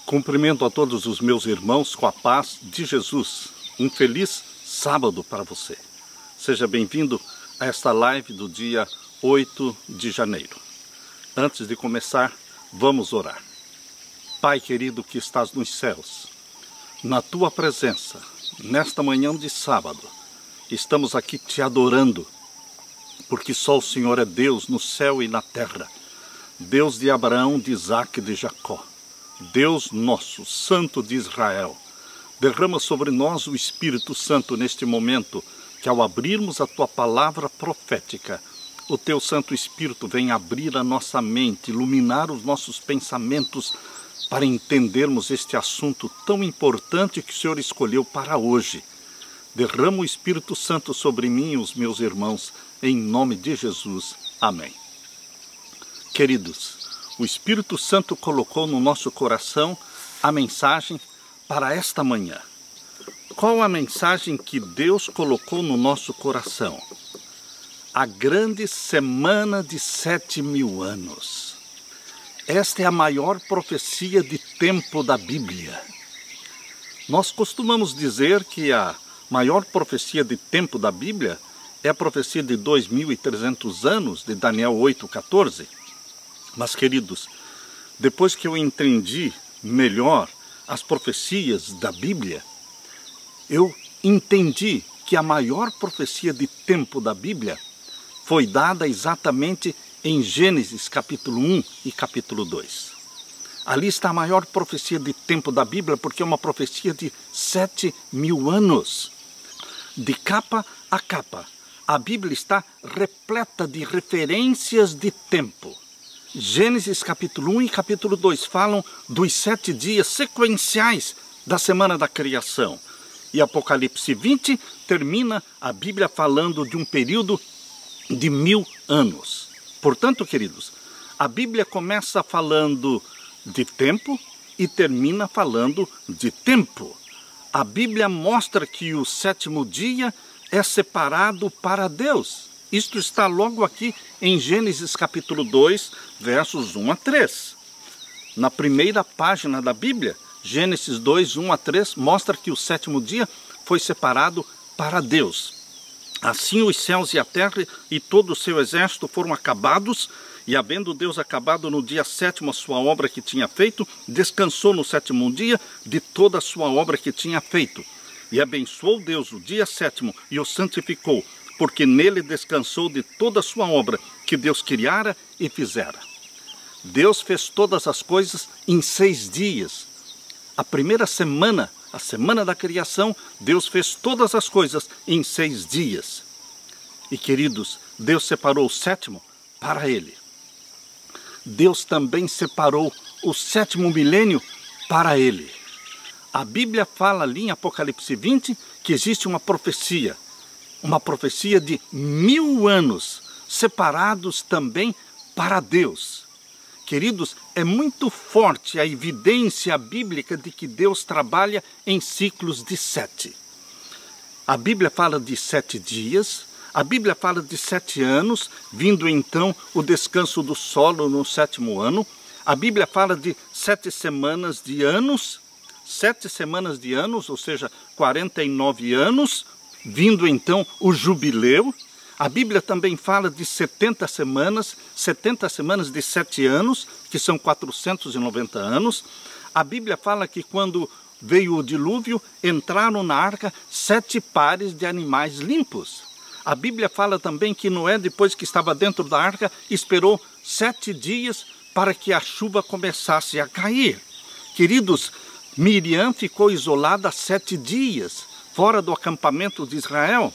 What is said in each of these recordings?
Cumprimento a todos os meus irmãos com a paz de Jesus. Um feliz sábado para você. Seja bem-vindo a esta live do dia 8 de janeiro. Antes de começar, vamos orar. Pai querido que estás nos céus, na tua presença, nesta manhã de sábado, estamos aqui te adorando, porque só o Senhor é Deus no céu e na terra, Deus de Abraão, de Isaque e de Jacó. Deus nosso, Santo de Israel, derrama sobre nós o Espírito Santo neste momento, que ao abrirmos a Tua palavra profética, o Teu Santo Espírito vem abrir a nossa mente, iluminar os nossos pensamentos, para entendermos este assunto tão importante que o Senhor escolheu para hoje. Derrama o Espírito Santo sobre mim e os meus irmãos, em nome de Jesus. Amém. Queridos, o Espírito Santo colocou no nosso coração a mensagem para esta manhã. Qual a mensagem que Deus colocou no nosso coração? A grande semana de 7.000 anos. Esta é a maior profecia de tempo da Bíblia. Nós costumamos dizer que a maior profecia de tempo da Bíblia é a profecia de 2.300 anos, de Daniel 8,14. Mas, queridos, depois que eu entendi melhor as profecias da Bíblia, eu entendi que a maior profecia de tempo da Bíblia foi dada exatamente em Gênesis capítulo 1 e capítulo 2. Ali está a maior profecia de tempo da Bíblia, porque é uma profecia de 7.000 anos. De capa a capa, a Bíblia está repleta de referências de tempo. Gênesis capítulo 1 e capítulo 2 falam dos 7 dias sequenciais da semana da criação. E Apocalipse 20 termina a Bíblia falando de um período de 1.000 anos. Portanto, queridos, a Bíblia começa falando de tempo e termina falando de tempo. A Bíblia mostra que o 7º dia é separado para Deus. Isto está logo aqui em Gênesis capítulo 2, versos 1 a 3. Na primeira página da Bíblia, Gênesis 2, 1 a 3, mostra que o 7º dia foi separado para Deus. Assim os céus e a terra e todo o seu exército foram acabados, e havendo Deus acabado no dia 7º a sua obra que tinha feito, descansou no 7º dia de toda a sua obra que tinha feito. E abençoou Deus o dia 7º e o santificou, porque nele descansou de toda a sua obra que Deus criara e fizera. Deus fez todas as coisas em 6 dias. A primeira semana, a semana da criação, Deus fez todas as coisas em 6 dias. E, queridos, Deus separou o 7º para Ele. Deus também separou o 7º milênio para Ele. A Bíblia fala ali em Apocalipse 20 que existe uma profecia de 1.000 anos, separados também para Deus. Queridos, é muito forte a evidência bíblica de que Deus trabalha em ciclos de 7. A Bíblia fala de 7 dias, a Bíblia fala de 7 anos, vindo então o descanso do solo no 7º ano. A Bíblia fala de 7 semanas de anos, 7 semanas de anos, ou seja, 49 anos, vindo então o jubileu. A Bíblia também fala de 70 semanas de 7 anos, que são 490 anos. A Bíblia fala que quando veio o dilúvio, entraram na arca 7 pares de animais limpos. A Bíblia fala também que Noé, depois que estava dentro da arca, esperou 7 dias para que a chuva começasse a cair. Queridos, Miriam ficou isolada 7 dias, fora do acampamento de Israel.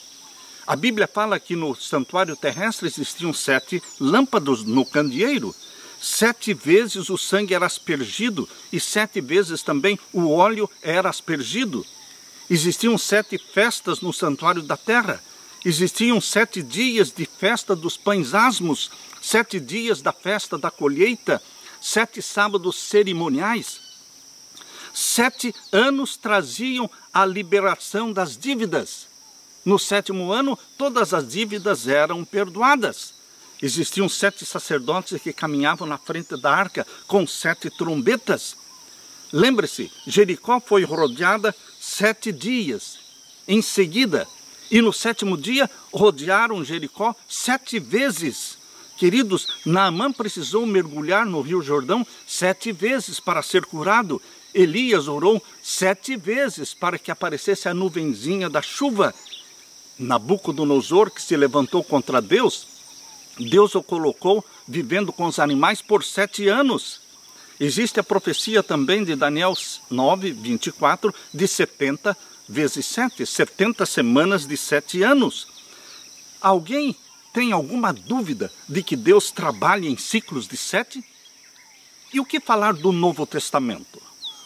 A Bíblia fala que no santuário terrestre existiam 7 lâmpadas no candeeiro. 7 vezes o sangue era aspergido e 7 vezes também o óleo era aspergido. Existiam 7 festas no santuário da terra. Existiam 7 dias de festa dos pães asmos, 7 dias da festa da colheita, 7 sábados cerimoniais. 7 anos traziam a liberação das dívidas. No 7º ano, todas as dívidas eram perdoadas. Existiam 7 sacerdotes que caminhavam na frente da arca com 7 trombetas. Lembre-se, Jericó foi rodeada 7 dias em seguida. E no 7º dia rodearam Jericó 7 vezes. Queridos, Naamã precisou mergulhar no Rio Jordão 7 vezes para ser curado. Elias orou 7 vezes para que aparecesse a nuvenzinha da chuva. Nabucodonosor, que se levantou contra Deus, Deus o colocou vivendo com os animais por 7 anos. Existe a profecia também de Daniel 9, 24, de 70 vezes 7, 70 semanas de 7 anos. Alguém tem alguma dúvida de que Deus trabalha em ciclos de 7? E o que falar do Novo Testamento?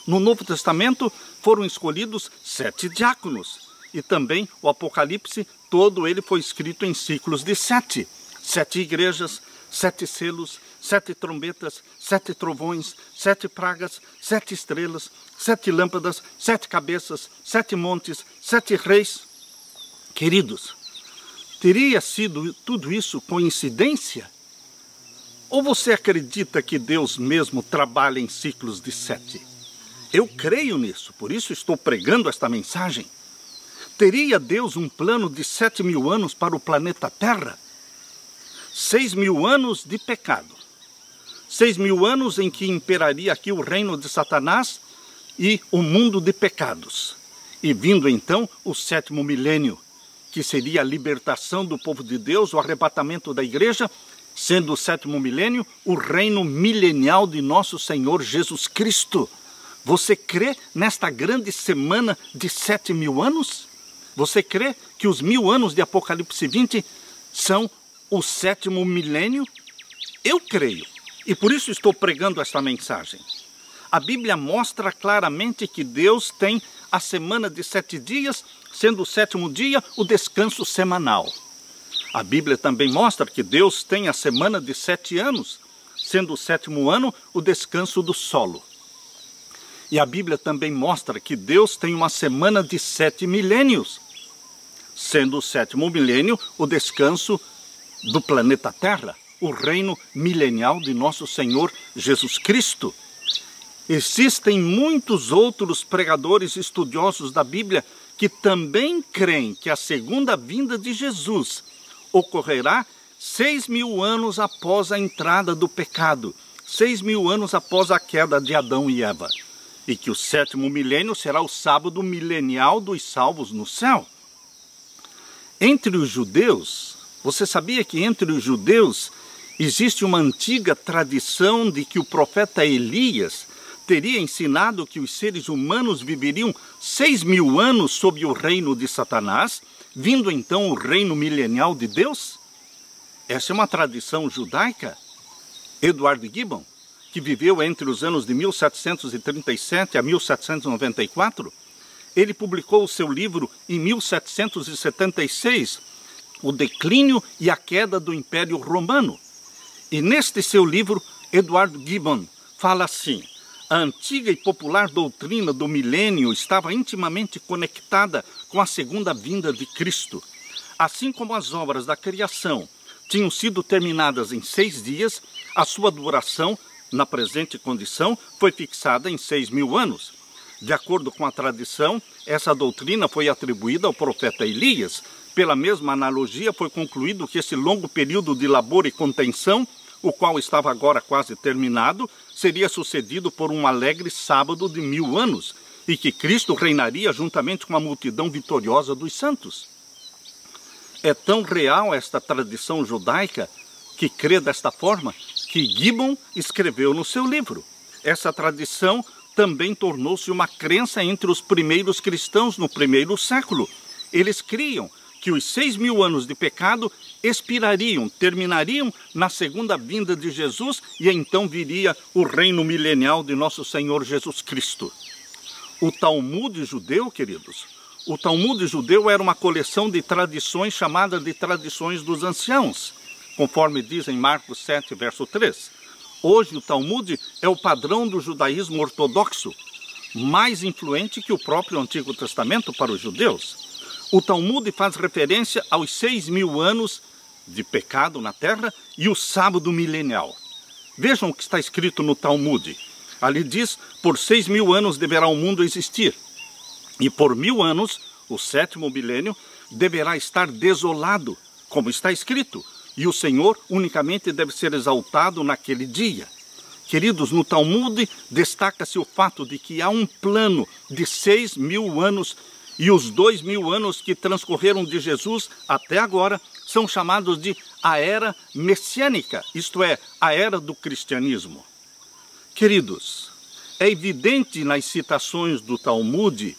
No Novo Testamento foram escolhidos 7 diáconos. E também o Apocalipse, todo ele foi escrito em ciclos de 7. 7 igrejas, 7 selos, 7 trombetas, 7 trovões, 7 pragas, 7 estrelas, 7 lâmpadas, 7 cabeças, 7 montes, 7 reis. Queridos, teria sido tudo isso coincidência? Ou você acredita que Deus mesmo trabalha em ciclos de 7? Eu creio nisso, por isso estou pregando esta mensagem. Teria Deus um plano de 7.000 anos para o planeta Terra? 6.000 anos de pecado. 6.000 anos em que imperaria aqui o reino de Satanás e o mundo de pecados. E vindo então o 7º milênio, que seria a libertação do povo de Deus, o arrebatamento da igreja, sendo o 7º milênio o reino milenial de nosso Senhor Jesus Cristo. Você crê nesta grande semana de 7.000 anos? Você crê que os 1000 anos de Apocalipse 20 são o 7º milênio? Eu creio, e por isso estou pregando esta mensagem. A Bíblia mostra claramente que Deus tem a semana de 7 dias, sendo o 7º dia o descanso semanal. A Bíblia também mostra que Deus tem a semana de 7 anos, sendo o 7º ano o descanso do solo. E a Bíblia também mostra que Deus tem uma semana de 7 milênios, sendo o 7º milênio o descanso do planeta Terra, o reino milenial de nosso Senhor Jesus Cristo. Existem muitos outros pregadores estudiosos da Bíblia que também creem que a segunda vinda de Jesus ocorrerá 6.000 anos após a entrada do pecado, 6.000 anos após a queda de Adão e Eva, e que o 7º milênio será o sábado milenial dos salvos no céu. Entre os judeus, você sabia que entre os judeus existe uma antiga tradição de que o profeta Elias teria ensinado que os seres humanos viveriam 6.000 anos sob o reino de Satanás, vindo então o reino milenial de Deus? Essa é uma tradição judaica. Edward Gibbon, que viveu entre os anos de 1737 a 1794, ele publicou o seu livro em 1776, O Declínio e a Queda do Império Romano. E neste seu livro, Edward Gibbon fala assim: a antiga e popular doutrina do milênio estava intimamente conectada com a segunda vinda de Cristo. Assim como as obras da criação tinham sido terminadas em 6 dias, a sua duração, na presente condição, foi fixada em 6.000 anos. De acordo com a tradição, essa doutrina foi atribuída ao profeta Elias. Pela mesma analogia, foi concluído que esse longo período de labor e contenção, o qual estava agora quase terminado, seria sucedido por um alegre sábado de 1000 anos, e que Cristo reinaria juntamente com a multidão vitoriosa dos santos. É tão real esta tradição judaica que crê desta forma que Gibbon escreveu no seu livro. Essa tradição também tornou-se uma crença entre os primeiros cristãos no 1º século. Eles criam que os 6.000 anos de pecado expirariam, terminariam na segunda vinda de Jesus, e então viria o reino milenial de nosso Senhor Jesus Cristo. O Talmud judeu, queridos, o Talmud judeu era uma coleção de tradições chamada de tradições dos anciãos, conforme diz em Marcos 7, verso 3. Hoje o Talmud é o padrão do judaísmo ortodoxo, mais influente que o próprio Antigo Testamento para os judeus. O Talmud faz referência aos 6.000 anos de pecado na terra e o sábado milenial. Vejam o que está escrito no Talmud. Ali diz, por 6.000 anos deverá o mundo existir. E por 1.000 anos, o 7º milênio, deverá estar desolado, como está escrito. E o Senhor unicamente deve ser exaltado naquele dia. Queridos, no Talmud destaca-se o fato de que há um plano de 6.000 anos e os 2.000 anos que transcorreram de Jesus até agora são chamados de a era messiânica, isto é, a era do cristianismo. Queridos, é evidente nas citações do Talmud,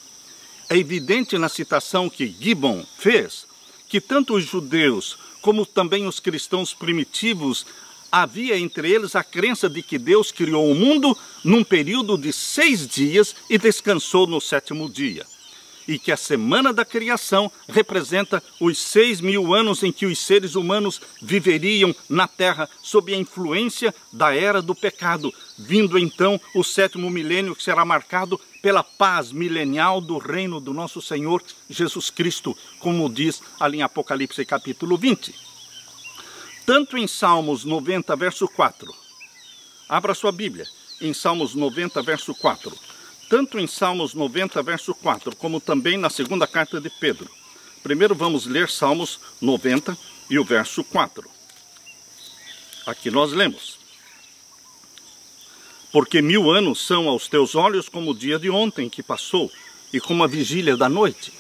é evidente na citação que Gibbon fez, que tanto os judeus como também os cristãos primitivos havia entre eles a crença de que Deus criou o mundo num período de 6 dias e descansou no 7º dia. E que a semana da criação representa os 6.000 anos em que os seres humanos viveriam na terra sob a influência da era do pecado, vindo então o 7º milênio, que será marcado pela paz milenial do reino do nosso Senhor Jesus Cristo, como diz ali em Apocalipse capítulo 20. Tanto em Salmos 90, verso 4, abra sua Bíblia, em Salmos 90, verso 4, tanto em Salmos 90, verso 4, como também na segunda carta de Pedro. Primeiro vamos ler Salmos 90 e o verso 4. Aqui nós lemos: porque 1000 anos são aos teus olhos como o dia de ontem que passou, e como a vigília da noite.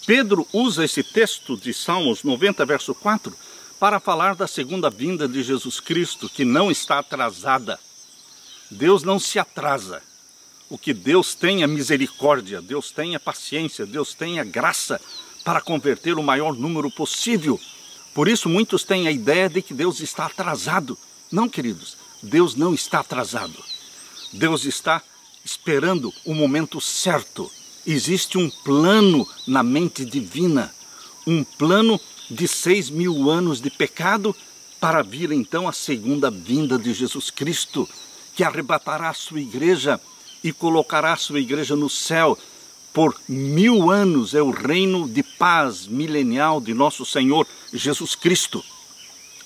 Pedro usa esse texto de Salmos 90, verso 4, para falar da segunda vinda de Jesus Cristo, que não está atrasada. Deus não se atrasa. O que Deus tem é misericórdia, Deus tem é paciência, Deus tem é graça para converter o maior número possível. Por isso muitos têm a ideia de que Deus está atrasado. Não, queridos, Deus não está atrasado. Deus está esperando o momento certo. Existe um plano na mente divina, um plano de 6.000 anos de pecado para vir então a segunda vinda de Jesus Cristo, que arrebatará a sua igreja e colocará a sua igreja no céu. Por 1000 anos é o reino de paz milenial de nosso Senhor Jesus Cristo.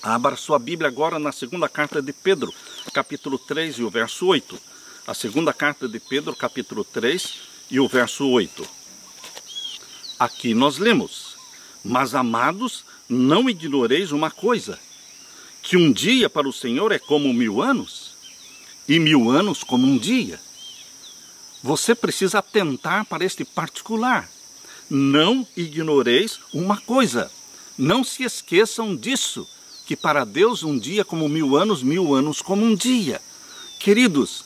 Abra sua Bíblia agora na segunda carta de Pedro, capítulo 3 e o verso 8. A segunda carta de Pedro, capítulo 3 e o verso 8. Aqui nós lemos: mas, amados, não ignoreis uma coisa, que um dia para o Senhor é como 1000 anos, e 1000 anos como um dia. Você precisa atentar para este particular. Não ignoreis uma coisa. Não se esqueçam disso, que para Deus um dia como 1000 anos, 1000 anos como um dia. Queridos,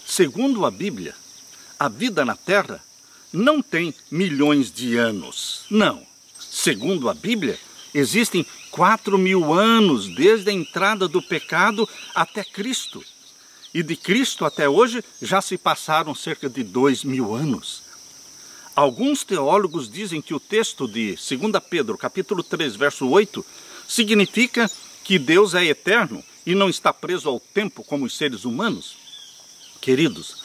segundo a Bíblia, a vida na Terra não tem milhões de anos. Não. Segundo a Bíblia, existem 4.000 anos desde a entrada do pecado até Cristo. E de Cristo até hoje já se passaram cerca de 2.000 anos. Alguns teólogos dizem que o texto de 2 Pedro, capítulo 3, verso 8, significa que Deus é eterno e não está preso ao tempo como os seres humanos. Queridos,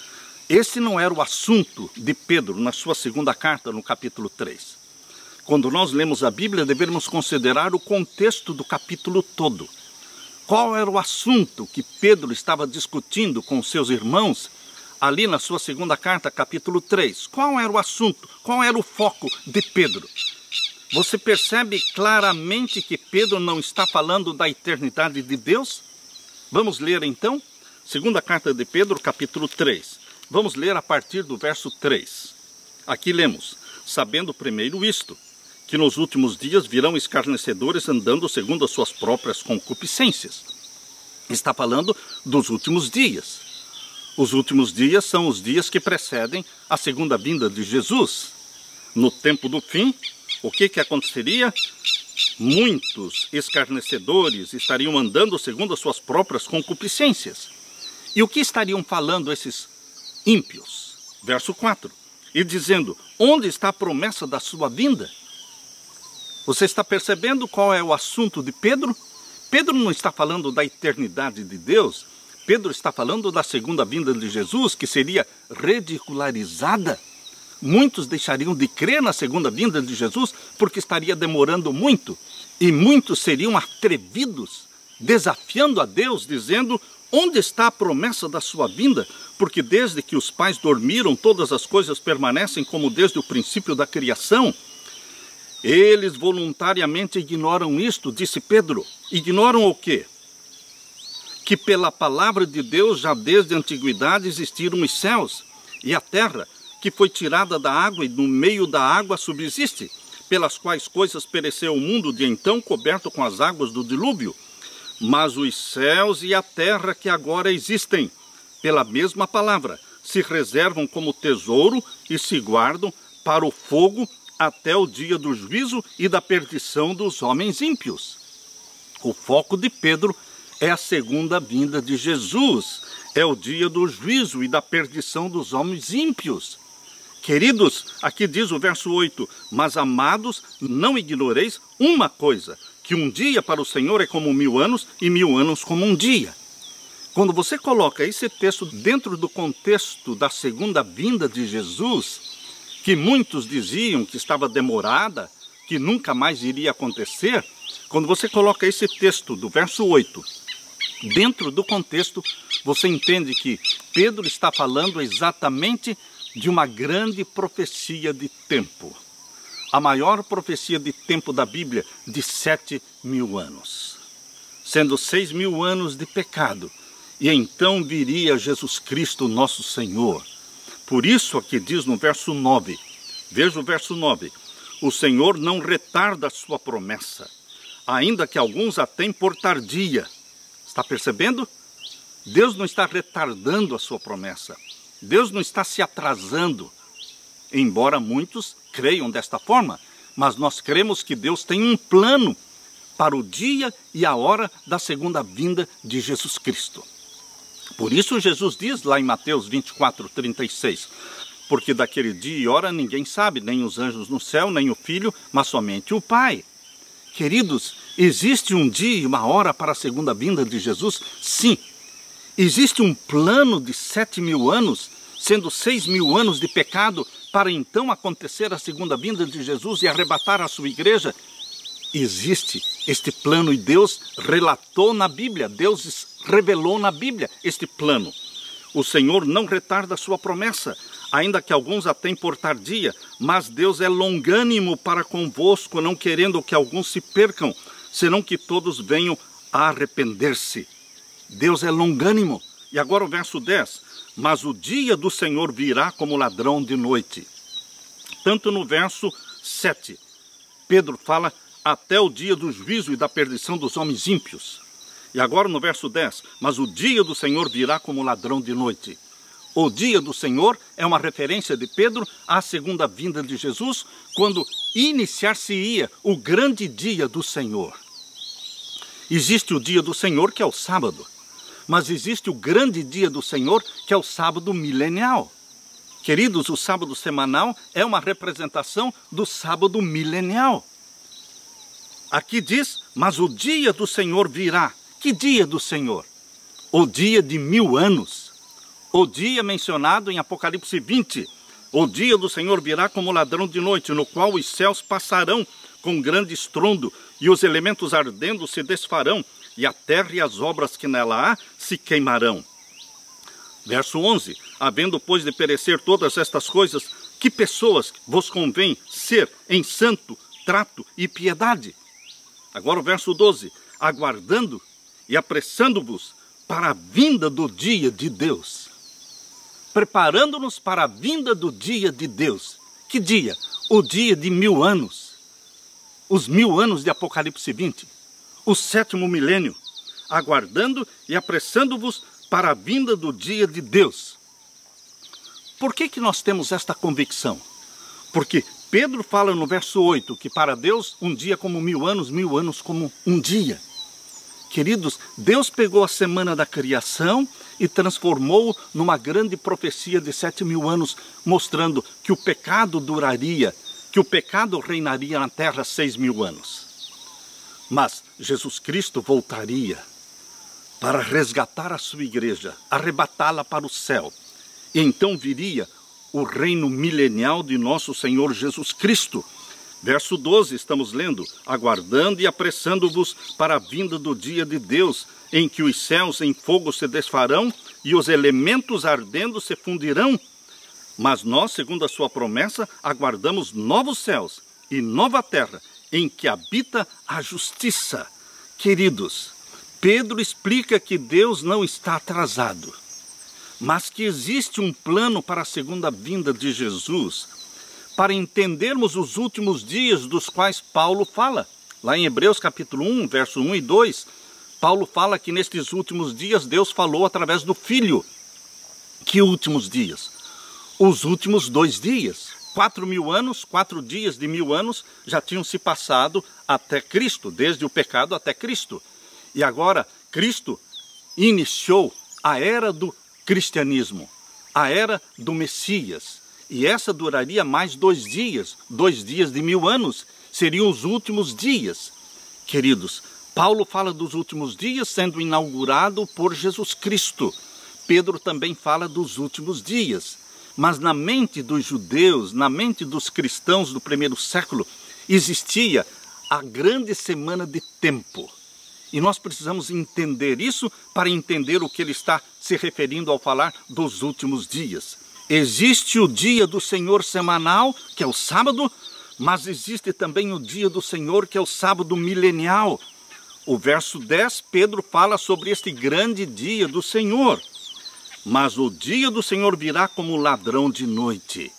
esse não era o assunto de Pedro na sua segunda carta, no capítulo 3. Quando nós lemos a Bíblia, devemos considerar o contexto do capítulo todo. Qual era o assunto que Pedro estava discutindo com seus irmãos ali na sua segunda carta, capítulo 3? Qual era o assunto? Qual era o foco de Pedro? Você percebe claramente que Pedro não está falando da eternidade de Deus? Vamos ler então, segunda carta de Pedro, capítulo 3. Vamos ler a partir do verso 3. Aqui lemos: sabendo primeiro isto, que nos últimos dias virão escarnecedores andando segundo as suas próprias concupiscências. Está falando dos últimos dias. Os últimos dias são os dias que precedem a segunda vinda de Jesus. No tempo do fim, o que aconteceria? Muitos escarnecedores estariam andando segundo as suas próprias concupiscências. E o que estariam falando esses ímpios? Verso 4. E dizendo: onde está a promessa da sua vinda? Você está percebendo qual é o assunto de Pedro? Pedro não está falando da eternidade de Deus. Pedro está falando da segunda vinda de Jesus, que seria ridicularizada. Muitos deixariam de crer na segunda vinda de Jesus porque estaria demorando muito. E muitos seriam atrevidos, desafiando a Deus, dizendo: Onde está a promessa da sua vinda? Porque desde que os pais dormiram, todas as coisas permanecem como desde o princípio da criação. Eles voluntariamente ignoram isto, disse Pedro. Ignoram o quê? Que pela palavra de Deus já desde a antiguidade existiram os céus e a terra, que foi tirada da água e no meio da água subsiste, pelas quais coisas pereceu o mundo de então coberto com as águas do dilúvio. Mas os céus e a terra que agora existem, pela mesma palavra, se reservam como tesouro e se guardam para o fogo até o dia do juízo e da perdição dos homens ímpios. O foco de Pedro é a segunda vinda de Jesus, é o dia do juízo e da perdição dos homens ímpios. Queridos, aqui diz o verso 8, mas amados, não ignoreis uma coisa, que um dia para o Senhor é como 1000 anos e 1000 anos como um dia. Quando você coloca esse texto dentro do contexto da segunda vinda de Jesus, que muitos diziam que estava demorada, que nunca mais iria acontecer, quando você coloca esse texto do verso 8, dentro do contexto, você entende que Pedro está falando exatamente de uma grande profecia de tempo. A maior profecia de tempo da Bíblia, de 7.000 anos. Sendo 6.000 anos de pecado. E então viria Jesus Cristo, nosso Senhor. Por isso aqui diz no verso 9. Veja o verso 9. O Senhor não retarda a sua promessa, ainda que alguns a tenham por tardia. Está percebendo? Deus não está retardando a sua promessa. Deus não está se atrasando. Embora muitos creiam desta forma, mas nós cremos que Deus tem um plano para o dia e a hora da segunda vinda de Jesus Cristo. Por isso Jesus diz lá em Mateus 24:36, porque daquele dia e hora ninguém sabe, nem os anjos no céu, nem o Filho, mas somente o Pai. Queridos, existe um dia e uma hora para a segunda vinda de Jesus? Sim. Existe um plano de 7.000 anos, sendo 6.000 anos de pecado, para então acontecer a segunda vinda de Jesus e arrebatar a sua igreja? Existe este plano e Deus relatou na Bíblia, Deus revelou na Bíblia este plano. O Senhor não retarda a sua promessa, ainda que alguns a tenham por tardia, mas Deus é longânimo para convosco, não querendo que alguns se percam, senão que todos venham a arrepender-se. Deus é longânimo. E agora o verso 10. Mas o dia do Senhor virá como ladrão de noite. Tanto no verso 7, Pedro fala até o dia do juízo e da perdição dos homens ímpios. E agora no verso 10. Mas o dia do Senhor virá como ladrão de noite. O dia do Senhor é uma referência de Pedro à segunda vinda de Jesus, quando iniciar-se-ia o grande dia do Senhor. Existe o dia do Senhor, que é o sábado. Mas existe o grande dia do Senhor, que é o sábado milenial. Queridos, o sábado semanal é uma representação do sábado milenial. Aqui diz, mas o dia do Senhor virá. Que dia do Senhor? O dia de 1000 anos. O dia mencionado em Apocalipse 20. O dia do Senhor virá como ladrão de noite, no qual os céus passarão com grande estrondo, e os elementos ardendo se desfarão, e a terra e as obras que nela há se queimarão. Verso 11. Havendo, pois, de perecer todas estas coisas, que pessoas vos convém ser em santo trato e piedade? Agora o verso 12. Aguardando e apressando-vos para a vinda do dia de Deus. Preparando-nos para a vinda do dia de Deus. Que dia? O dia de 1000 anos. Os 1000 anos de Apocalipse 20. O 7º milênio. Aguardando e apressando-vos para a vinda do dia de Deus. Por que nós temos esta convicção? Porque Pedro fala no verso 8 que para Deus um dia como 1000 anos, 1000 anos como um dia. Queridos, Deus pegou a semana da criação e transformou numa grande profecia de 7.000 anos, mostrando que o pecado duraria, que o pecado reinaria na terra 6.000 anos. Mas Jesus Cristo voltaria para resgatar a sua igreja, arrebatá-la para o céu. E então viria o reino milenial de nosso Senhor Jesus Cristo, Verso 12, estamos lendo: aguardando e apressando-vos para a vinda do dia de Deus, em que os céus em fogo se desfarão e os elementos ardendo se fundirão. Mas nós, segundo a sua promessa, aguardamos novos céus e nova terra, em que habita a justiça. Queridos, Pedro explica que Deus não está atrasado, mas que existe um plano para a segunda vinda de Jesus, para entendermos os últimos dias dos quais Paulo fala. Lá em Hebreus capítulo 1, verso 1 e 2, Paulo fala que nestes últimos dias Deus falou através do Filho. Que últimos dias? Os últimos 2 dias. 4.000 anos, 4 dias de 1.000 anos já tinham se passado até Cristo, desde o pecado até Cristo. E agora Cristo iniciou a era do cristianismo, a era do Messias. E essa duraria mais 2 dias, 2 dias de 1.000 anos, seriam os últimos dias. Queridos, Paulo fala dos últimos dias sendo inaugurado por Jesus Cristo. Pedro também fala dos últimos dias. Mas na mente dos judeus, na mente dos cristãos do primeiro século, existia a grande semana de tempo. E nós precisamos entender isso para entender o que ele está se referindo ao falar dos últimos dias. Existe o dia do Senhor semanal, que é o sábado, mas existe também o dia do Senhor, que é o sábado milenial. O verso 10, Pedro fala sobre este grande dia do Senhor. Mas o dia do Senhor virá como ladrão de noite.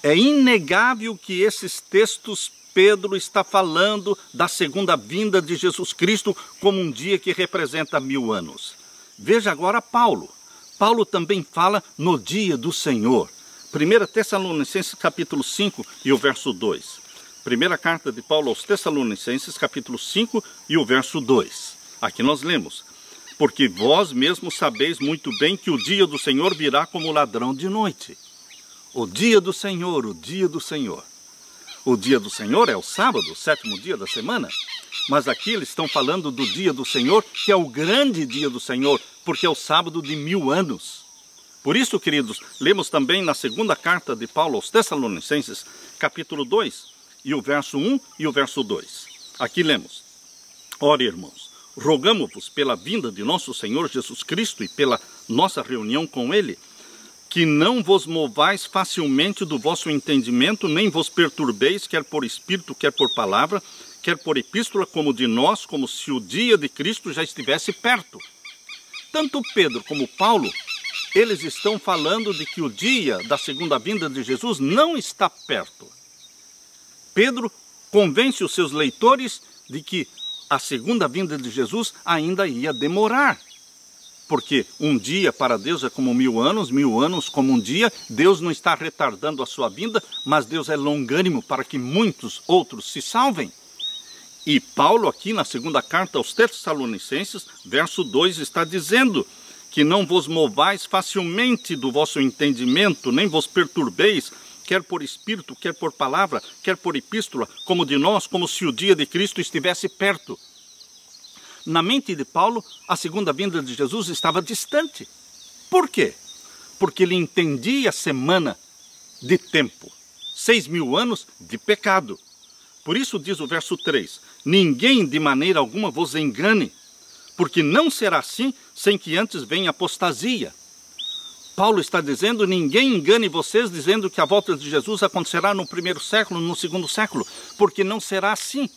É inegável que esses textos, Pedro está falando da segunda vinda de Jesus Cristo como um dia que representa 1000 anos. Veja agora Paulo. Paulo também fala no dia do Senhor. 1 Tessalonicenses capítulo 5 e o verso 2. Primeira carta de Paulo aos Tessalonicenses capítulo 5 e o verso 2. Aqui nós lemos: porque vós mesmos sabeis muito bem que o dia do Senhor virá como ladrão de noite. O dia do Senhor, o dia do Senhor. O dia do Senhor é o sábado, o 7º dia da semana. Mas aqui eles estão falando do dia do Senhor, que é o grande dia do Senhor, porque é o sábado de 1000 anos. Por isso, queridos, lemos também na segunda carta de Paulo aos Tessalonicenses, capítulo 2, e o verso 1 e o verso 2. Aqui lemos: ora, irmãos, rogamo-vos pela vinda de nosso Senhor Jesus Cristo e pela nossa reunião com Ele, que não vos movais facilmente do vosso entendimento, nem vos perturbeis, quer por espírito, quer por palavra, quer por epístola, como de nós, como se o dia de Cristo já estivesse perto. Tanto Pedro como Paulo, eles estão falando de que o dia da segunda vinda de Jesus não está perto. Pedro convence os seus leitores de que a segunda vinda de Jesus ainda ia demorar. Porque um dia para Deus é como 1000 anos, 1000 anos como um dia. Deus não está retardando a sua vinda, mas Deus é longânimo para que muitos outros se salvem. E Paulo aqui na segunda carta aos Tessalonicenses, verso 2, está dizendo que não vos movais facilmente do vosso entendimento, nem vos perturbeis, quer por espírito, quer por palavra, quer por epístola, como de nós, como se o dia de Cristo estivesse perto. Na mente de Paulo, a segunda vinda de Jesus estava distante. Por quê? Porque ele entendia a semana de tempo, 6.000 anos de pecado. Por isso diz o verso 3, ninguém de maneira alguma vos engane, porque não será assim sem que antes venha apostasia. Paulo está dizendo, ninguém engane vocês dizendo que a volta de Jesus acontecerá no 1º século, no 2º século, porque não será assim.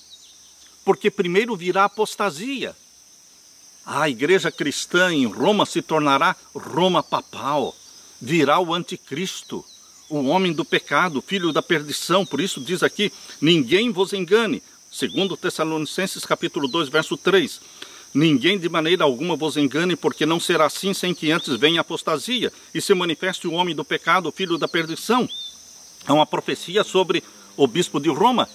Porque primeiro virá a apostasia. A igreja cristã em Roma se tornará Roma papal. Virá o anticristo, o homem do pecado, filho da perdição. Por isso diz aqui, ninguém vos engane. Segundo Tessalonicenses capítulo 2, verso 3. Ninguém de maneira alguma vos engane, porque não será assim sem que antes venha a apostasia e se manifeste o homem do pecado, filho da perdição. É uma profecia sobre o bispo de Roma,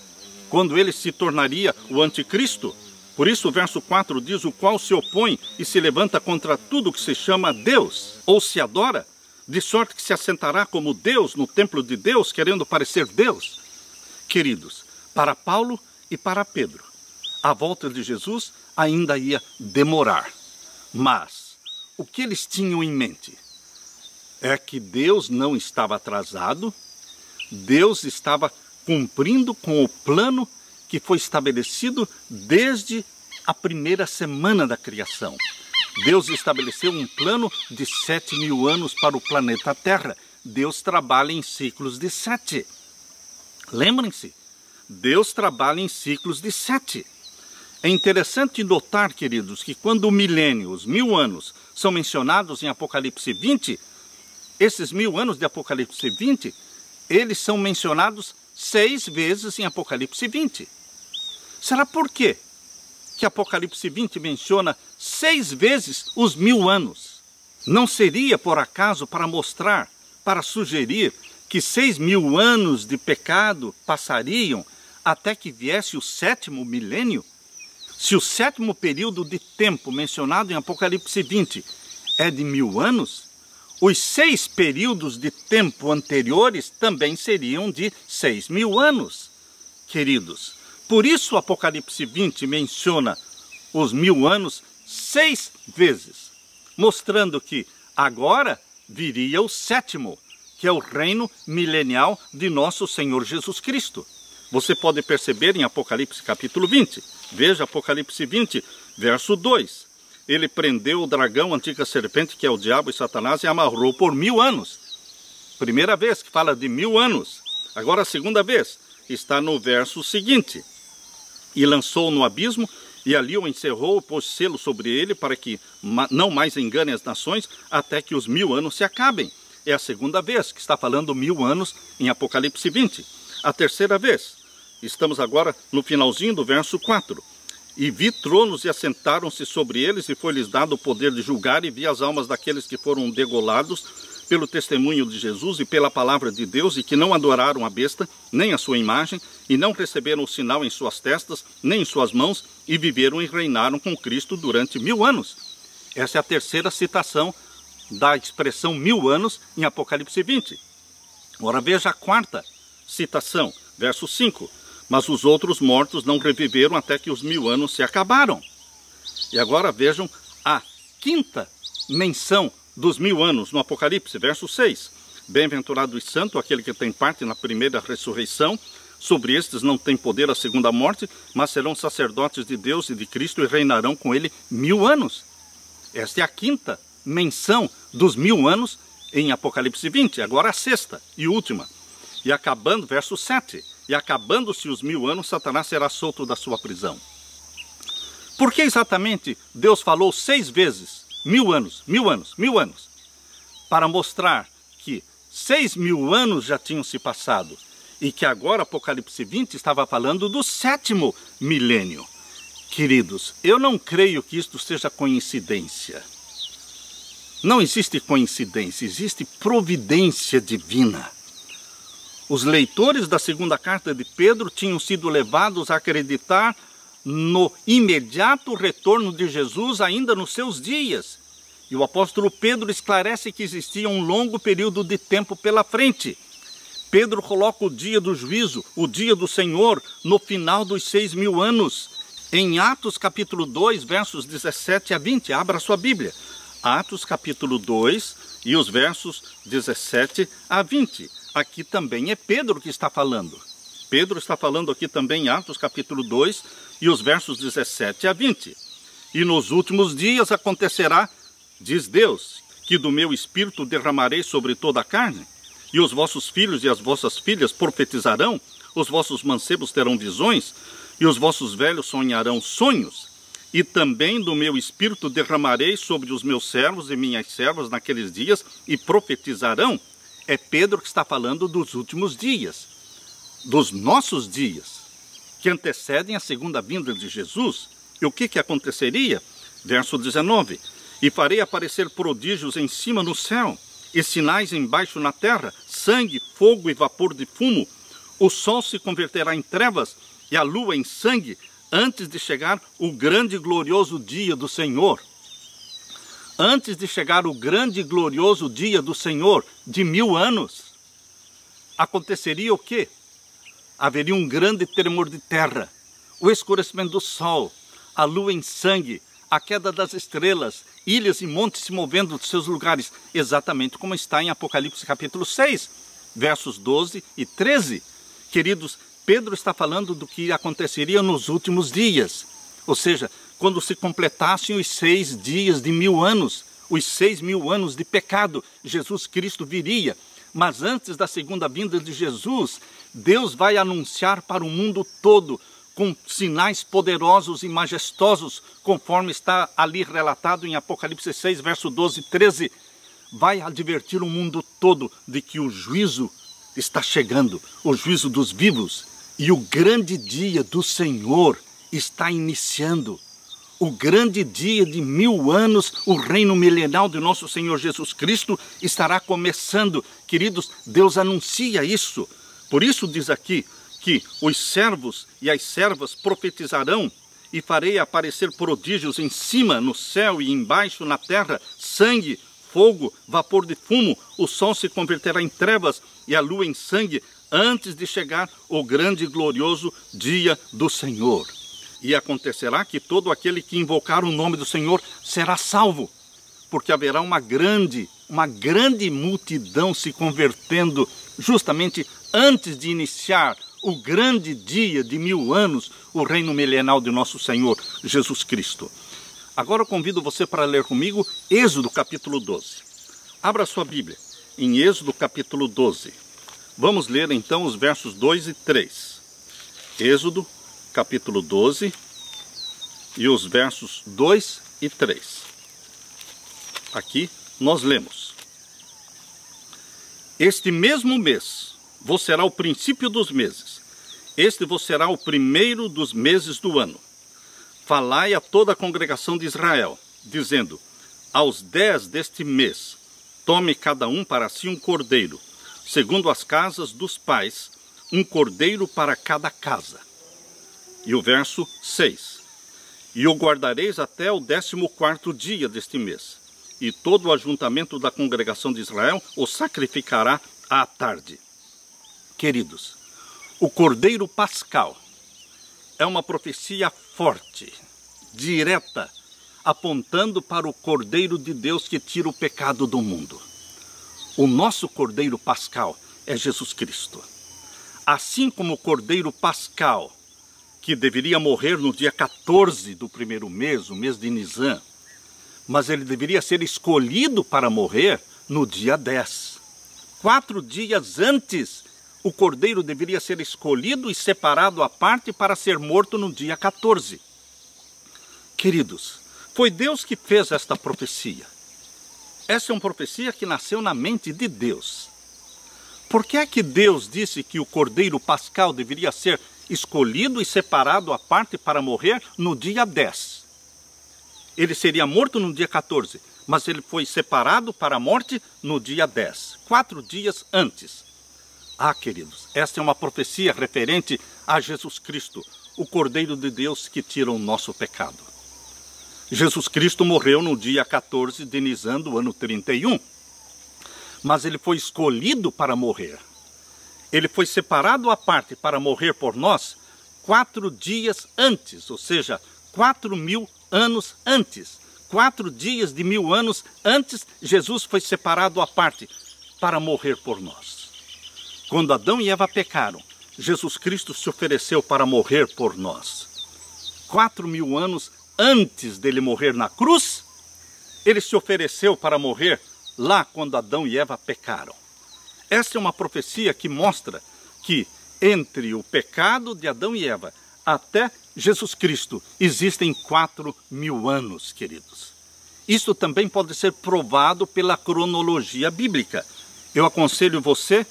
quando ele se tornaria o anticristo. Por isso o verso 4 diz, o qual se opõe e se levanta contra tudo que se chama Deus, ou se adora, de sorte que se assentará como Deus no templo de Deus, querendo parecer Deus. Queridos, para Paulo e para Pedro, a volta de Jesus ainda ia demorar. Mas o que eles tinham em mente é que Deus não estava atrasado, Deus estava cumprindo com o plano que foi estabelecido desde a primeira semana da criação. Deus estabeleceu um plano de 7.000 anos para o planeta Terra. Deus trabalha em ciclos de 7. Lembrem-se, Deus trabalha em ciclos de 7. É interessante notar, queridos, que quando o milênio, os 1000 anos, são mencionados em Apocalipse 20, esses 1000 anos de Apocalipse 20, eles são mencionados 6 vezes em Apocalipse 20. Será por quê que Apocalipse 20 menciona 6 vezes os 1000 anos? Não seria, por acaso, para mostrar, para sugerir que 6.000 anos de pecado passariam até que viesse o 7º milênio? Se o 7º período de tempo mencionado em Apocalipse 20 é de 1000 anos, os 6 períodos de tempo anteriores também seriam de 6.000 anos, queridos. Por isso o Apocalipse 20 menciona os 1000 anos 6 vezes, mostrando que agora viria o 7º, que é o reino milenial de nosso Senhor Jesus Cristo. Você pode perceber em Apocalipse capítulo 20. Veja Apocalipse 20, verso 2. Ele prendeu o dragão, a antiga serpente, que é o diabo e Satanás, e amarrou por 1000 anos. Primeira vez que fala de 1000 anos. Agora a segunda vez está no verso seguinte. E lançou no abismo, e ali o encerrou, pôs selo sobre ele, para que não mais engane as nações, até que os 1000 anos se acabem. É a segunda vez que está falando 1000 anos em Apocalipse 20. A terceira vez, estamos agora no finalzinho do verso 4. E vi tronos e assentaram-se sobre eles, e foi-lhes dado o poder de julgar, e vi as almas daqueles que foram degolados pelo testemunho de Jesus e pela palavra de Deus, e que não adoraram a besta, nem a sua imagem, e não receberam o sinal em suas testas, nem em suas mãos, e viveram e reinaram com Cristo durante 1000 anos. Essa é a terceira citação da expressão 1000 anos em Apocalipse 20. Agora veja a quarta citação, verso 5. Mas os outros mortos não reviveram até que os 1000 anos se acabaram. E agora vejam a quinta menção dos 1000 anos no Apocalipse, verso 6. Bem-aventurado e santo aquele que tem parte na primeira ressurreição. Sobre estes não tem poder a segunda morte, mas serão sacerdotes de Deus e de Cristo e reinarão com ele 1000 anos. Esta é a quinta menção dos 1000 anos em Apocalipse 20. Agora a sexta e última. E acabando, verso 7. E acabando-se os 1000 anos, Satanás será solto da sua prisão. Por que exatamente Deus falou 6 vezes 1000 anos, 1000 anos, 1000 anos? Para mostrar que 6.000 anos já tinham se passado e que agora Apocalipse 20 estava falando do 7º milênio. Queridos, eu não creio que isto seja coincidência. Não existe coincidência, existe providência divina. Os leitores da segunda carta de Pedro tinham sido levados a acreditar no imediato retorno de Jesus ainda nos seus dias. E o apóstolo Pedro esclarece que existia um longo período de tempo pela frente. Pedro coloca o dia do juízo, o dia do Senhor, no final dos 6.000 anos. Em Atos capítulo 2, versos 17 a 20, abra sua Bíblia. Atos capítulo 2 e os versos 17 a 20. Aqui também é Pedro que está falando. Pedro está falando aqui também em Atos capítulo 2 e os versos 17 a 20. E nos últimos dias acontecerá, diz Deus, que do meu espírito derramarei sobre toda a carne, e os vossos filhos e as vossas filhas profetizarão, os vossos mancebos terão visões, e os vossos velhos sonharão sonhos. E também do meu espírito derramarei sobre os meus servos e minhas servas naqueles dias, e profetizarão. É Pedro que está falando dos últimos dias, dos nossos dias, que antecedem a segunda vinda de Jesus. E o que aconteceria? Verso 19. E farei aparecer prodígios em cima no céu, e sinais embaixo na terra, sangue, fogo e vapor de fumo. O sol se converterá em trevas, e a lua em sangue, antes de chegar o grande e glorioso dia do Senhor. Antes de chegar o grande e glorioso dia do Senhor, de 1000 anos, aconteceria o quê? Haveria um grande tremor de terra, o escurecimento do sol, a lua em sangue, a queda das estrelas, ilhas e montes se movendo dos seus lugares, exatamente como está em Apocalipse capítulo 6, versos 12 e 13, Queridos, Pedro está falando do que aconteceria nos últimos dias, ou seja, quando se completassem os 6 dias de 1000 anos, os 6.000 anos de pecado, Jesus Cristo viria. Mas antes da segunda vinda de Jesus, Deus vai anunciar para o mundo todo, com sinais poderosos e majestosos, conforme está ali relatado em Apocalipse 6, verso 12 e 13, vai advertir o mundo todo de que o juízo está chegando, o juízo dos vivos, e o grande dia do Senhor está iniciando. O grande dia de 1000 anos, o reino milenial de nosso Senhor Jesus Cristo estará começando. Queridos, Deus anuncia isso. Por isso diz aqui que os servos e as servas profetizarão e farei aparecer prodígios em cima, no céu e embaixo na terra, sangue, fogo, vapor de fumo, o sol se converterá em trevas e a lua em sangue, antes de chegar o grande e glorioso dia do Senhor. E acontecerá que todo aquele que invocar o nome do Senhor será salvo, porque haverá uma grande multidão se convertendo justamente antes de iniciar o grande dia de 1000 anos, o reino milenial de nosso Senhor Jesus Cristo. Agora eu convido você para ler comigo Êxodo capítulo 12. Abra sua Bíblia em Êxodo capítulo 12. Vamos ler então os versos 2 e 3. Êxodo capítulo 12 e os versos 2 e 3. Aqui nós lemos: Este mesmo mês vos será o princípio dos meses, este vos será o primeiro dos meses do ano. Falai a toda a congregação de Israel, dizendo: Aos 10 deste mês, tome cada um para si um cordeiro, segundo as casas dos pais, um cordeiro para cada casa. E o verso 6. E o guardareis até o 14º dia deste mês, e todo o ajuntamento da congregação de Israel o sacrificará à tarde. Queridos, o Cordeiro Pascal é uma profecia forte, direta, apontando para o Cordeiro de Deus que tira o pecado do mundo. O nosso Cordeiro Pascal é Jesus Cristo. Assim como o Cordeiro Pascal, que deveria morrer no dia 14 do primeiro mês, o mês de Nisan, mas ele deveria ser escolhido para morrer no dia 10. 4 dias antes, o cordeiro deveria ser escolhido e separado à parte para ser morto no dia 14. Queridos, foi Deus que fez esta profecia. Essa é uma profecia que nasceu na mente de Deus. Por que é que Deus disse que o Cordeiro Pascal deveria ser escolhido e separado à parte para morrer no dia 10? Ele seria morto no dia 14, mas ele foi separado para a morte no dia 10, 4 dias antes. Queridos, esta é uma profecia referente a Jesus Cristo, o Cordeiro de Deus que tira o nosso pecado. Jesus Cristo morreu no dia 14 de Nisan do ano 31, mas ele foi escolhido para morrer. Ele foi separado à parte para morrer por nós 4 dias antes, ou seja, 4.000 anos antes. 4 dias de 1000 anos antes, Jesus foi separado à parte para morrer por nós. Quando Adão e Eva pecaram, Jesus Cristo se ofereceu para morrer por nós. 4.000 anos antes dele morrer na cruz, ele se ofereceu para morrer lá quando Adão e Eva pecaram. Esta é uma profecia que mostra que entre o pecado de Adão e Eva até Jesus Cristo existem 4.000 anos, queridos. Isso também pode ser provado pela cronologia bíblica. Eu aconselho você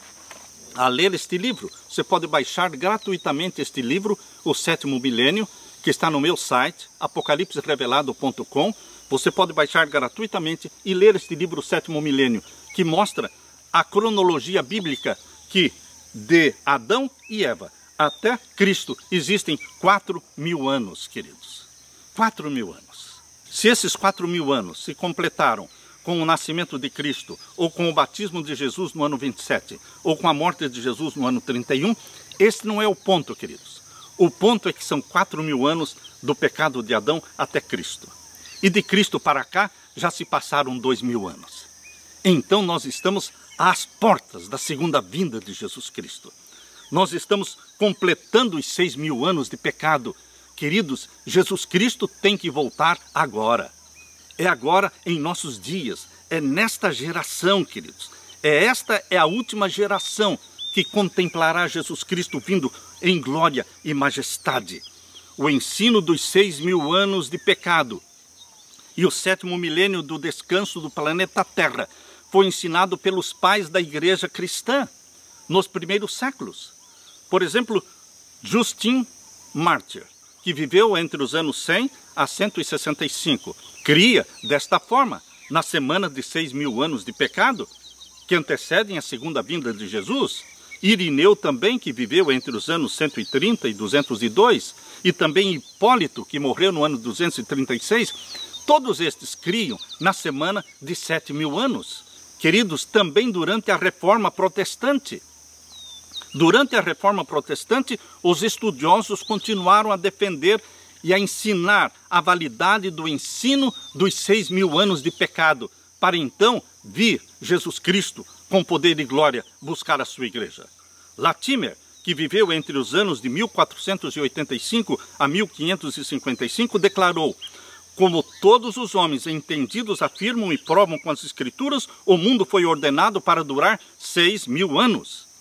a ler este livro. Você pode baixar gratuitamente este livro, O Sétimo Milênio, que está no meu site, apocalipserevelado.com. Você pode baixar gratuitamente e ler este livro, O Sétimo Milênio, que mostra a cronologia bíblica que de Adão e Eva até Cristo existem 4.000 anos, queridos. 4.000 anos. Se esses 4.000 anos se completaram com o nascimento de Cristo, ou com o batismo de Jesus no ano 27, ou com a morte de Jesus no ano 31, esse não é o ponto, queridos. O ponto é que são 4.000 anos do pecado de Adão até Cristo. E de Cristo para cá já se passaram 2.000 anos. Então nós estamos às portas da segunda vinda de Jesus Cristo. Nós estamos completando os 6.000 anos de pecado. Queridos, Jesus Cristo tem que voltar agora. É agora em nossos dias. É nesta geração, queridos. Esta é a última geração que contemplará Jesus Cristo vindo em glória e majestade. O ensino dos 6.000 anos de pecado e o 7º milênio do descanso do planeta Terra foi ensinado pelos pais da igreja cristã nos primeiros séculos. Por exemplo, Justin Martyr, que viveu entre os anos 100 a 165, cria desta forma, na semana de 6.000 anos de pecado, que antecedem a segunda vinda de Jesus. Irineu também, que viveu entre os anos 130 e 202, e também Hipólito, que morreu no ano 236, todos estes criam na semana de 7.000 anos. Queridos, também durante a Reforma Protestante. Durante a Reforma Protestante, os estudiosos continuaram a defender e a ensinar a validade do ensino dos 6.000 anos de pecado, para então vir Jesus Cristo com poder e glória buscar a sua igreja. Latimer, que viveu entre os anos de 1485 a 1555, declarou: como todos os homens entendidos afirmam e provam com as Escrituras, o mundo foi ordenado para durar 6.000 anos.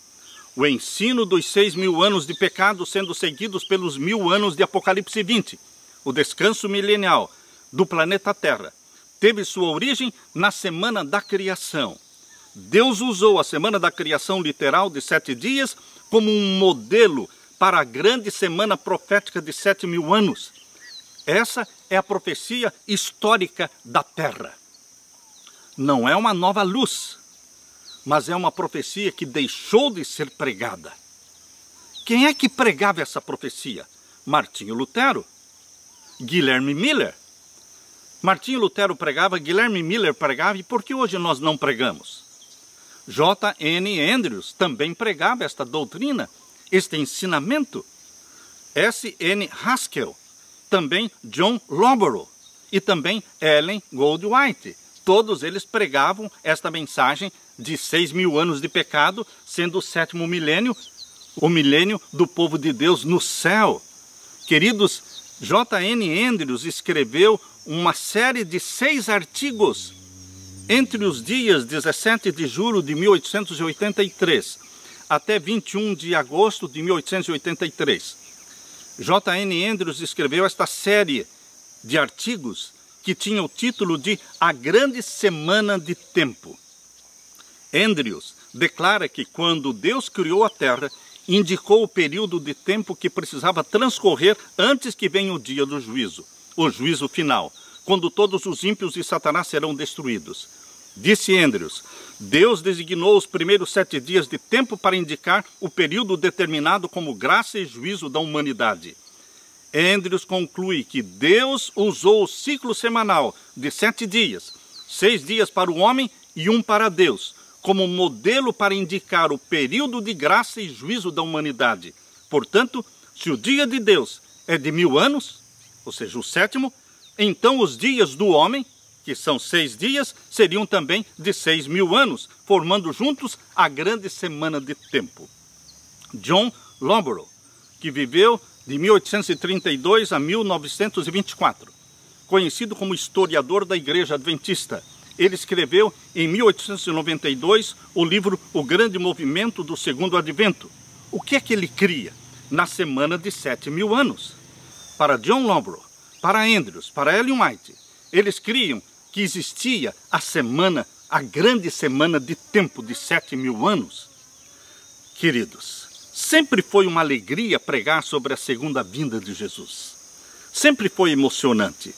O ensino dos 6.000 anos de pecado sendo seguidos pelos 1.000 anos de Apocalipse 20, o descanso milenial do planeta Terra, teve sua origem na semana da criação. Deus usou a semana da criação literal de 7 dias como um modelo para a grande semana profética de 7.000 anos. Essa é a profecia histórica da Terra. Não é uma nova luz, mas é uma profecia que deixou de ser pregada. Quem é que pregava essa profecia? Martinho Lutero, Guilherme Miller. Martinho Lutero pregava, Guilherme Miller pregava, e por que hoje nós não pregamos? J.N. Andrews também pregava esta doutrina, este ensinamento. S.N. Haskell, também John Loborough e também Ellen Goldwhite. Todos eles pregavam esta mensagem de 6.000 anos de pecado, sendo o 7º milênio, o milênio do povo de Deus no céu. Queridos, J.N. Andrews escreveu uma série de 6 artigos entre os dias 17 de julho de 1883 até 21 de agosto de 1883. J.N. Andrews escreveu esta série de artigos que tinha o título de A Grande Semana de Tempo. Andrews declara que quando Deus criou a Terra, indicou o período de tempo que precisava transcorrer antes que venha o dia do juízo, o juízo final, quando todos os ímpios de Satanás serão destruídos. Disse Andrews, Deus designou os primeiros 7 dias de tempo para indicar o período determinado como graça e juízo da humanidade. Andrews conclui que Deus usou o ciclo semanal de 7 dias, 6 dias para o homem e 1 para Deus, como modelo para indicar o período de graça e juízo da humanidade. Portanto, se o dia de Deus é de 1.000 anos, ou seja, o 7º, então os dias do homem, que são 6 dias, seriam também de 6.000 anos, formando juntos a grande semana de tempo. John Loborough, que viveu de 1832 a 1924, conhecido como historiador da Igreja Adventista, ele escreveu em 1892 o livro O Grande Movimento do Segundo Advento. O que é que ele cria? Na semana de 7.000 anos. Para John Loborough, para Andrews, para Ellen White, eles criam que existia a semana, a grande semana de tempo de 7.000 anos. Queridos, sempre foi uma alegria pregar sobre a segunda vinda de Jesus. Sempre foi emocionante.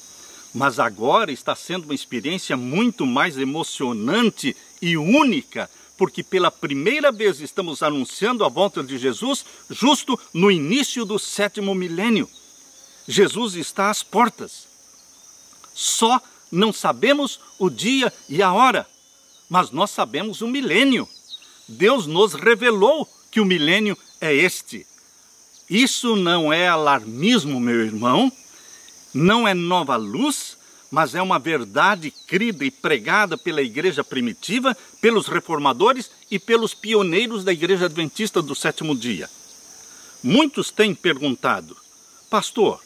Mas agora está sendo uma experiência muito mais emocionante e única, porque pela primeira vez estamos anunciando a volta de Jesus justo no início do 7º milênio. Jesus está às portas. Só não sabemos o dia e a hora, mas nós sabemos o milênio. Deus nos revelou que o milênio é este. Isso não é alarmismo, meu irmão, não é nova luz, mas é uma verdade crida e pregada pela igreja primitiva, pelos reformadores e pelos pioneiros da igreja adventista do 7º dia. Muitos têm perguntado: pastor,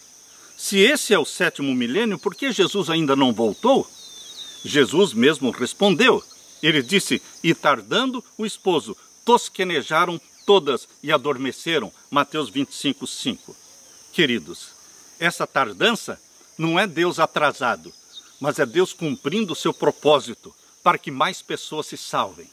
se esse é o 7º milênio, por que Jesus ainda não voltou? Jesus mesmo respondeu. Ele disse: e tardando o esposo, tosquenejaram todas e adormeceram. Mateus 25:5. Queridos, essa tardança não é Deus atrasado, mas é Deus cumprindo o seu propósito para que mais pessoas se salvem.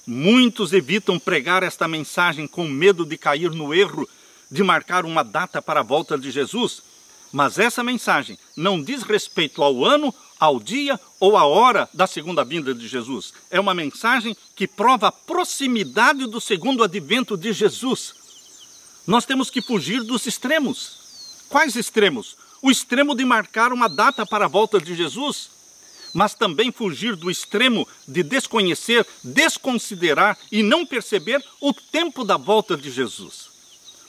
Muitos evitam pregar esta mensagem com medo de cair no erro de marcar uma data para a volta de Jesus, mas essa mensagem não diz respeito ao ano, ao dia ou à hora da segunda vinda de Jesus. É uma mensagem que prova a proximidade do segundo advento de Jesus. Nós temos que fugir dos extremos. Quais extremos? O extremo de marcar uma data para a volta de Jesus, mas também fugir do extremo de desconhecer, desconsiderar e não perceber o tempo da volta de Jesus.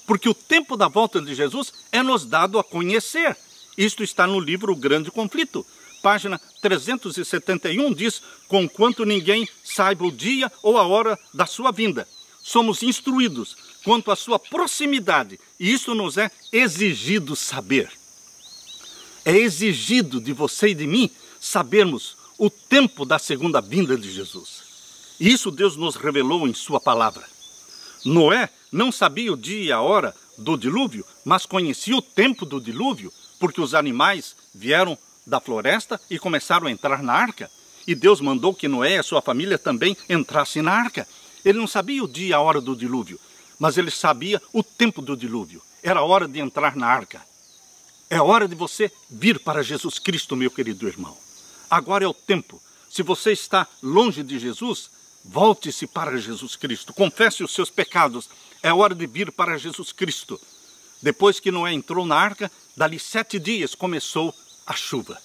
Porque o tempo da volta de Jesus é nos dado a conhecer. Isto está no livro O Grande Conflito. Página 371 diz: conquanto ninguém saiba o dia ou a hora da sua vinda. Somos instruídos quanto à sua proximidade, e isso nos é exigido saber. É exigido de você e de mim sabermos o tempo da segunda vinda de Jesus. E isso Deus nos revelou em sua palavra. Noé não sabia o dia e a hora do dilúvio, mas conhecia o tempo do dilúvio, porque os animais vieram da floresta e começaram a entrar na arca. E Deus mandou que Noé e a sua família também entrassem na arca. Ele não sabia o dia e a hora do dilúvio, mas ele sabia o tempo do dilúvio. Era hora de entrar na arca. É hora de você vir para Jesus Cristo, meu querido irmão. Agora é o tempo. Se você está longe de Jesus, volte-se para Jesus Cristo. Confesse os seus pecados. É hora de vir para Jesus Cristo. Depois que Noé entrou na arca, dali 7 dias começou a chuva.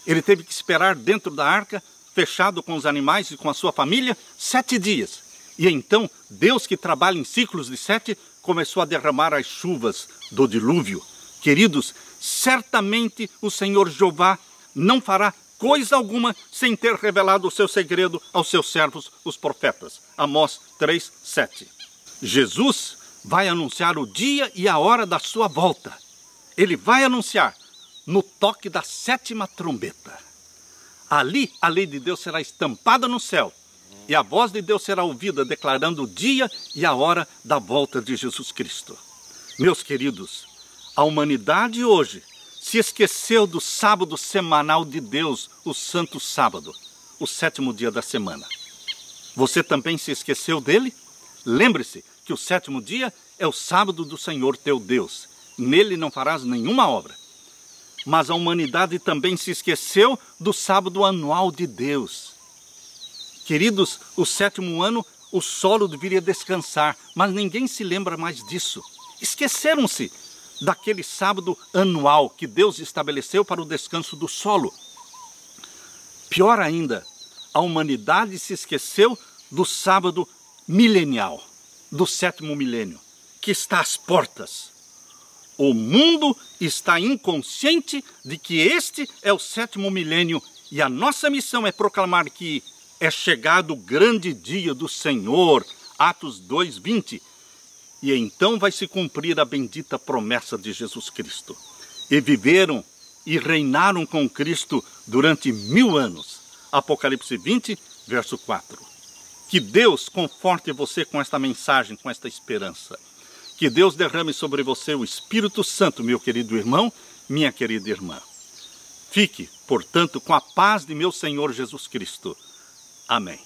Ele teve que esperar dentro da arca, fechado com os animais e com a sua família, 7 dias. E então, Deus, que trabalha em ciclos de 7, começou a derramar as chuvas do dilúvio. Queridos, certamente o Senhor Jeová não fará coisa alguma sem ter revelado o seu segredo aos seus servos, os profetas. Amós 3:7. Jesus vai anunciar o dia e a hora da sua volta. Ele vai anunciar no toque da 7ª trombeta. Ali a lei de Deus será estampada no céu e a voz de Deus será ouvida declarando o dia e a hora da volta de Jesus Cristo. Meus queridos, a humanidade hoje se esqueceu do sábado semanal de Deus, o Santo Sábado, o 7º dia da semana. Você também se esqueceu dele? Lembre-se que o 7º dia é o sábado do Senhor teu Deus. Nele não farás nenhuma obra. Mas a humanidade também se esqueceu do sábado anual de Deus. Queridos, o 7º ano, o solo deveria descansar, mas ninguém se lembra mais disso. Esqueceram-se daquele sábado anual que Deus estabeleceu para o descanso do solo. Pior ainda, a humanidade se esqueceu do sábado milenial, do 7º milênio, que está às portas. O mundo está inconsciente de que este é o 7º milênio e a nossa missão é proclamar que é chegado o grande dia do Senhor, Atos 2:20, e então vai se cumprir a bendita promessa de Jesus Cristo. E viveram e reinaram com Cristo durante 1000 anos. Apocalipse 20, verso 4. Que Deus conforte você com esta mensagem, com esta esperança. Que Deus derrame sobre você o Espírito Santo, meu querido irmão, minha querida irmã. Fique, portanto, com a paz de meu Senhor Jesus Cristo. Amém.